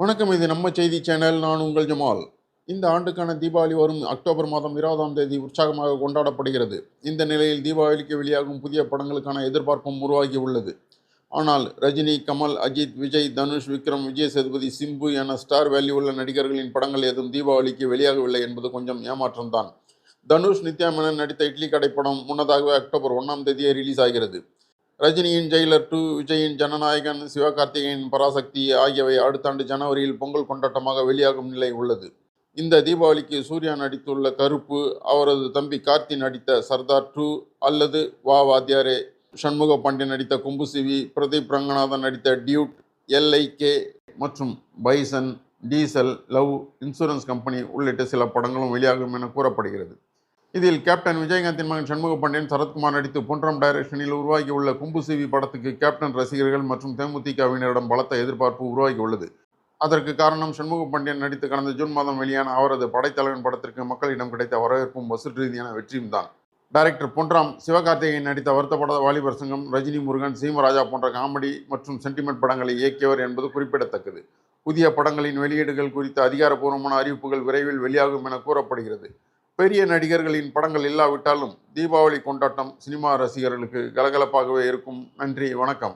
வணக்கம். இது நம்ம செய்தி சேனல். நான் உங்கள் ஜமால். இந்த ஆண்டுக்கான தீபாவளி வரும் அக்டோபர் மாதம் 20ஆம் தேதி உற்சாகமாக கொண்டாடப்படுகிறது. இந்த நிலையில் தீபாவளிக்கு வெளியாகும் புதிய படங்களுக்கான எதிர்பார்ப்பும் உருவாகி உள்ளது. ஆனால் ரஜினி, கமல், அஜித், விஜய், தனுஷ், விக்ரம், விஜய் சேதுபதி, சிம்பு என ஸ்டார் வேல்யூ உள்ள நடிகர்களின் படங்கள் எதுவும் தீபாவளிக்கு வெளியாகவில்லை என்பது கொஞ்சம் ஏமாற்றம்தான். தனுஷ், நித்யா மேனன் நடித்த இட்லி கடை படம் முன்னதாகவே அக்டோபர் 1ஆம் தேதியே ரிலீஸ் ஆகிறது. ரஜினியின் ஜெயிலர் 2, விஜயின் ஜனநாயகன், சிவகார்த்திகேயன் பராசக்தி ஆகியவை அடுத்த ஆண்டு ஜனவரியில் பொங்கல் கொண்டாட்டமாக வெளியாகும் நிலை உள்ளது. இந்த தீபாவளிக்கு சூர்யா நடித்துள்ள கருப்பு, அவரது தம்பி கார்த்தி நடித்த சர்தார் 2 அல்லது வா வாத்தியாரே, சண்முக பாண்டியன் நடித்த கும்புசிவி, பிரதீப் ரங்கநாதன் நடித்த டியூட், LIK மற்றும் bison, diesel, love, insurance company உள்ளிட்ட சில படங்களும் வெளியாகும் என கூறப்படுகிறது. இதில் கேப்டன் விஜயகாந்தின் மகன் சண்முக பாண்டியன் சரத்குமார் நடித்து பொன்ராம் டைரக்ஷனில் உருவாகியுள்ள கும்புசிவி படத்துக்கு கேப்டன் ரசிகர்கள் மற்றும் தேமுதிகவினரிடம் பலத்த எதிர்பார்ப்பு உருவாகியுள்ளது. அதற்கு காரணம் சண்முக பாண்டியன் நடித்து கடந்த ஜூன் மாதம் வெளியான அவரது படைத்தலைவன் படத்திற்கு மக்களிடம் கிடைத்த வரவேற்பும் வசூல் ரீதியான வெற்றியும் தான். டைரக்டர் பொன்ராம் சிவகார்த்திகேயன் நடித்த வருத்தப்படாத வாலிபர் சங்கம், ரஜினி முருகன், சீமராஜா போன்ற காமெடி மற்றும் சென்டிமெண்ட் படங்களை இயக்கியவர் என்பது குறிப்பிடத்தக்கது. புதிய படங்களின் வெளியீடுகள் குறித்த அதிகாரப்பூர்வமான அறிவிப்புகள் விரைவில் வெளியாகும் என கூறப்படுகிறது. பெரிய நடிகர்களின் படங்கள் இல்லாவிட்டாலும் தீபாவளி கொண்டாட்டம் சினிமா ரசிகர்களுக்கு கலகலப்பாகவே இருக்கும். நன்றி, வணக்கம்.